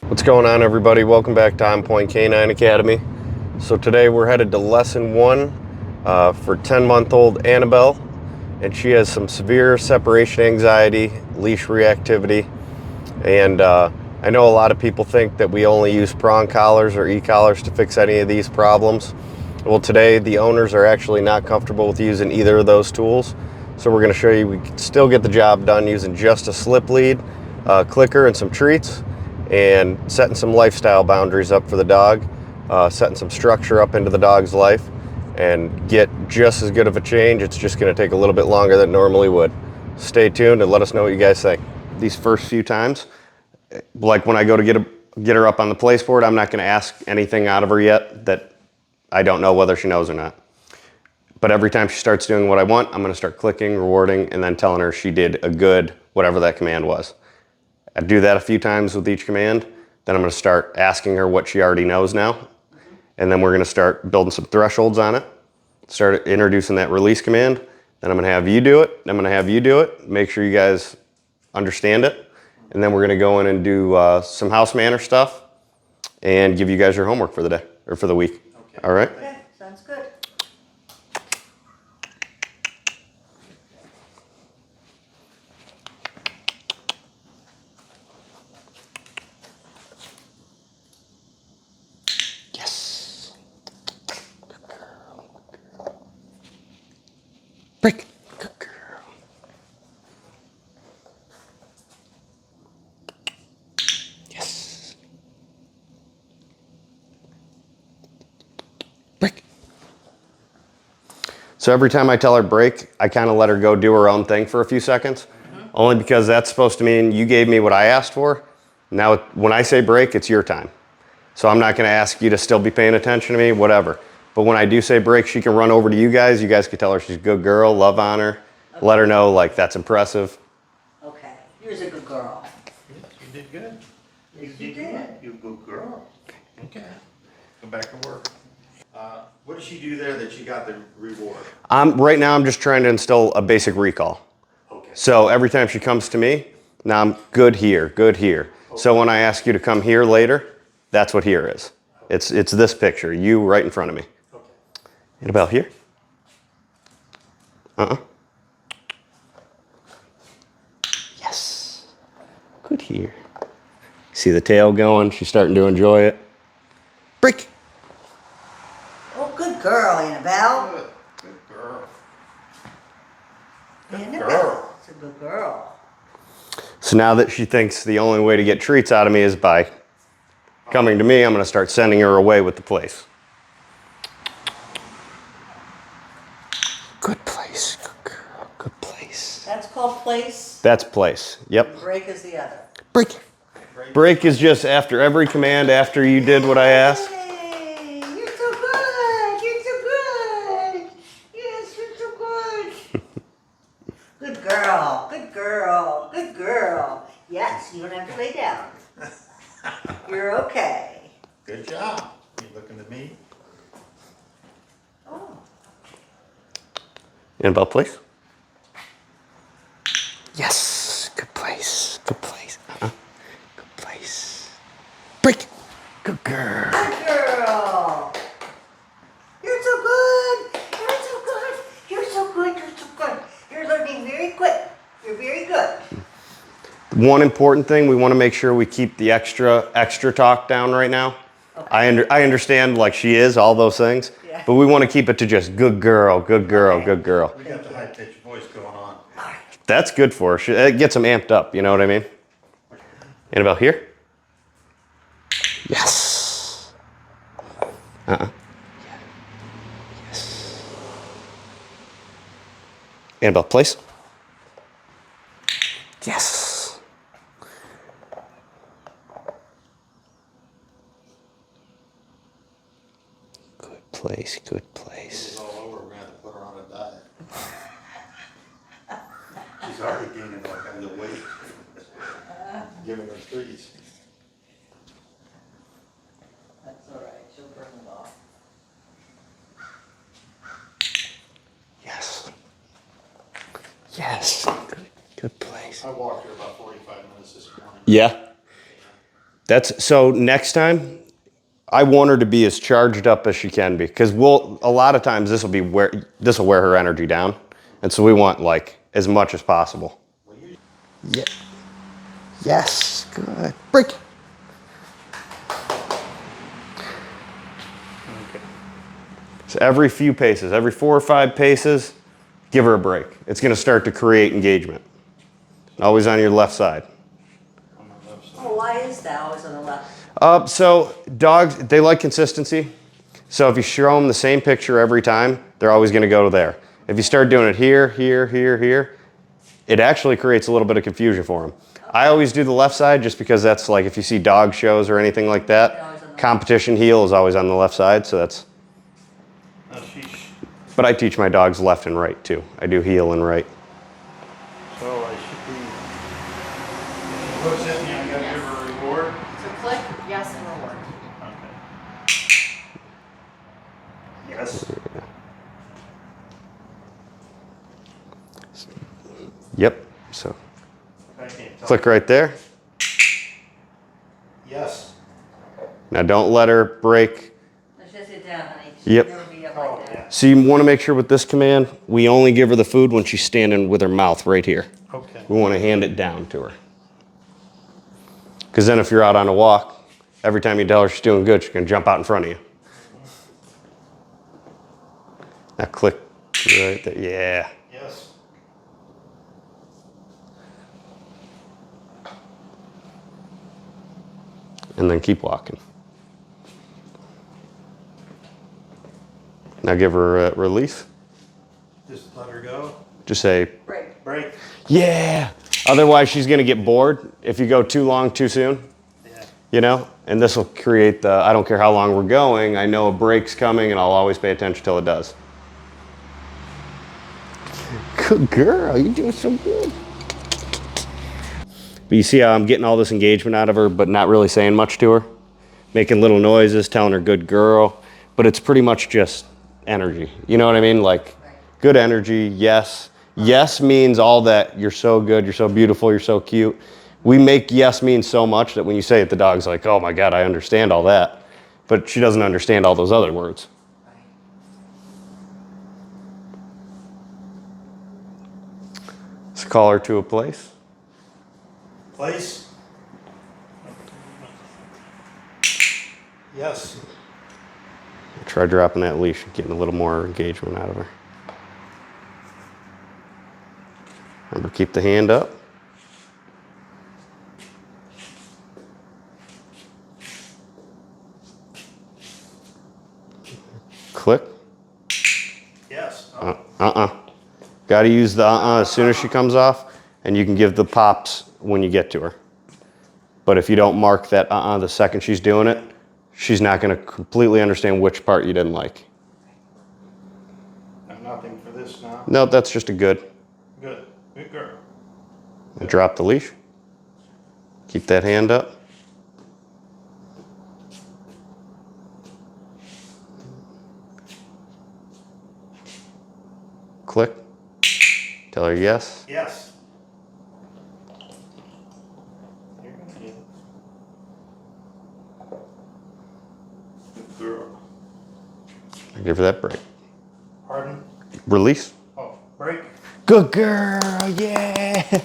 What's going on, everybody? Welcome back to On Point Canine Academy. So today we're headed to lesson 1 for 10-month-old Annabelle, and she has some severe separation anxiety, leash reactivity, and I know a lot of people think that we only use prong collars or e-collars to fix any of these problems. Well, today the owners are actually not comfortable with using either of those tools, so we're going to show you we can still get the job done using just a slip lead, clicker, and some treats, and setting some lifestyle boundaries up for the dog, setting some structure up into the dog's life, and get just as good of a change. It's just going to take a little bit longer than it normally would. Stay tuned and let us know what you guys think. These first few times, like when I go to get her up on the place board, I'm not going to ask anything out of her yet that I don't know whether she knows or not. But every time she starts doing what I want, I'm going to start clicking, rewarding, and then telling her she did a good whatever that command was. I do that a few times with each command. Then I'm going to start asking her what she already knows now. And then we're going to start building some thresholds on it. Start introducing that release command. Then I'm going to have you do it. I'm going to have you do it. Make sure you guys understand it. And then we're going to go in and do some house manner stuff and give you guys your homework for the day or for the week. Okay. All right? Okay, sounds good. Yes. Good girl. Break. Good girl. Yes. Break. So every time I tell her break, I kind of let her go do her own thing for a few seconds. Only because that's supposed to mean you gave me what I asked for. Now, when I say break, it's your time. So I'm not going to ask you to still be paying attention to me, whatever. But when I do say break, she can run over to you guys. You guys can tell her she's a good girl, love on her. Okay. Let her know, like, that's impressive. Okay, you're a good girl. Yes, you did good. Yes, you did. You're a good girl. Okay. Go back to work. What did she do there that she got the reward? Right now, I'm just trying to instill a basic recall. Okay. So every time she comes to me, now I'm good here, good here. Okay. So when I ask you to come here later, that's what here is. It's this picture, you right in front of me. Okay. Annabelle, here? Yes. Good here. See the tail going? She's starting to enjoy it. Break. Oh, good girl, Annabelle. Good. Good girl. Good Annabelle. girl. It's a good girl. So now that she thinks the only way to get treats out of me is by coming to me, I'm going to start sending her away with the place. Good place. Good girl. Good place. That's called place. That's place. Yep. Break is the other. Break. Break is just after every command after you did what I asked. Hey, you're so good. You're so good. Yes, you're so good. Good girl. Good girl. Good girl. Yes, you don't have to lay down. You're okay. Good job. You looking at me? Oh. Annabelle, please. Yes. Good place. Good place. Good place. Break. Good girl. Good girl. You're so good. You're so good. You're so good. You're so good. You're learning very quick. You're very good. One important thing, we want to make sure we keep the extra talk down right now. Okay. I understand, like, she is, all those things, yeah. But we want to keep it to just good girl, good girl, okay. Good girl. We got the high-pitched voice going on. That's good for her. It gets them amped up, you know what I mean? Annabelle, here? Yes. Yes. Annabelle, place. Yes. Good place, good place. This is all over. We're going to have to put her on a diet. She's already gaining all kinds of weight. Giving her treats. That's all right. She'll burn it off. Yes. Yes. Good place. I walked her about 45 minutes this morning. Yeah. So next time, I want her to be as charged up as she can be, because a lot of times this will wear her energy down, and so we want like as much as possible. Yeah. Yes. Good. Break. So every few paces, every 4 or 5 paces, give her a break. It's going to start to create engagement. Always on your left side. Oh, why is that always on the left? So dogs, they like consistency. So if you show them the same picture every time, they're always going to go to there. If you start doing it here, here, here, here, it actually creates a little bit of confusion for them. I always do the left side just because that's like if you see dog shows or anything like that, competition heel is always on the left side, so that's... But I teach my dogs left and right too. I do heel and right. So I should be... What's that mean? I gotta give her a reward? So click, yes, and reward. Okay. Yes. Yep, so I can't tell. click right there. Yes. Now don't let her break. Let's just sit down, honey. Yep. She'll never be up Oh, like that. yeah. So you want to make sure with this command, we only give her the food when she's standing with her mouth right here. Okay. We want to hand it down to her. Because then if you're out on a walk, every time you tell her she's doing good, she's going to jump out in front of you. Now click right there. Yeah. Yes. And then keep walking. Now give her a release. Just let her go. Just say, Break. Break. yeah. Otherwise, she's going to get bored if you go too long, too soon. Yeah. You know? And this will create the, I don't care how long we're going, I know a break's coming and I'll always pay attention till it does. Good girl, you're doing so good. But you see how I'm getting all this engagement out of her, but not really saying much to her? Making little noises, telling her good girl, but it's pretty much just energy. You know what I mean? Like, good energy, yes. Yes means all that, you're so good, you're so beautiful, you're so cute. We make yes mean so much that when you say it, the dog's like, oh my God, I understand all that. But she doesn't understand all those other words. Let's call her to a place. Place. Yes. Try dropping that leash, getting a little more engagement out of her. Remember, keep the hand up. Click. Yes. Got to use the as soon as she comes off, and you can give the pops when you get to her. But if you don't mark that the second she's doing it, she's not going to completely understand which part you didn't like. Nothing for this now. No, that's just a good. Good. Good girl. And drop the leash. Keep that hand up. Click. Tell her yes. Yes. You're gonna get it. Good girl. Give her that break. Pardon? Release. Oh, break. Good girl, yeah.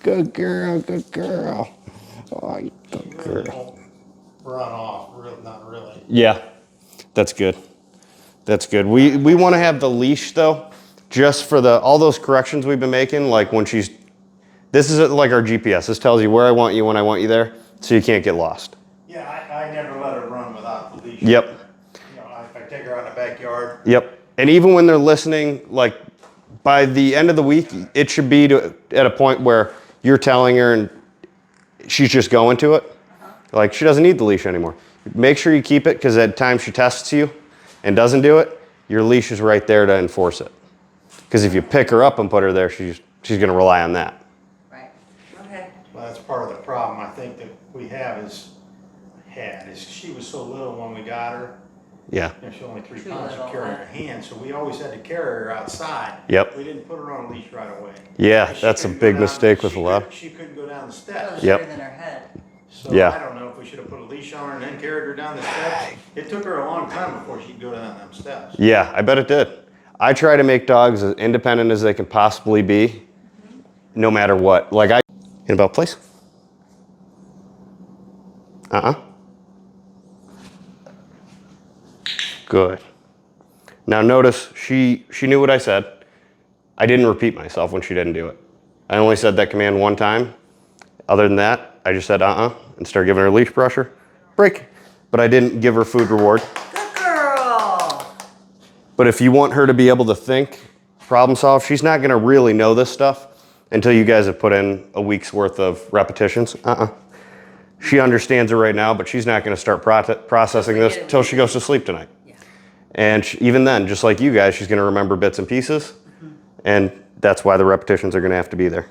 Good girl, good girl. Oh, you good Really girl. won't run off. Really, not really. Yeah, that's good. That's good. We want to have the leash though, just for all those corrections we've been making. Like when this is like our GPS. This tells you where I want you when I want you there, so you can't get lost. Yeah, I never let her run without the leash. Yep. You know, if I take her out in the backyard. Yep. And even when they're listening, like by the end of the week, it should be at a point where you're telling her and she's just going to it. Like she doesn't need the leash anymore. Make sure you keep it, because at times she tests you and doesn't do it, your leash is right there to enforce it. Because if you pick her up and put her there, she's going to rely on that. Right. Okay. Well, that's part of the problem I think that we have is she was so little when we got her. Yeah. You know, she's only 3 Too pounds to little, carry huh? her hand, so we always had to carry her outside. Yep. We didn't put her on a leash right away. Yeah, And she that's a couldn't big go down- mistake with a lot. She couldn't go down the That steps. was Yep. bigger than her head. So Yeah. I don't know if if we should have put a leash on her and then carried her down the steps. It took her a long time before she'd go down them steps. Yeah, I bet it did. I try to make dogs as independent as they can possibly be, no matter what. Like Annabelle, please. Good. Now notice she knew what I said. I didn't repeat myself when she didn't do it. I only said that command one time. Other than that, I just said and started giving her a leash brusher. Break. But I didn't give her food reward. Good girl. But if you want her to be able to think, problem solve, she's not gonna really know this stuff until you guys have put in a week's worth of repetitions. She understands it right now, but she's not gonna start processing this until she goes to sleep tonight. Yeah. And even then, just like you guys, she's gonna remember bits and pieces. And that's why the repetitions are gonna have to be there.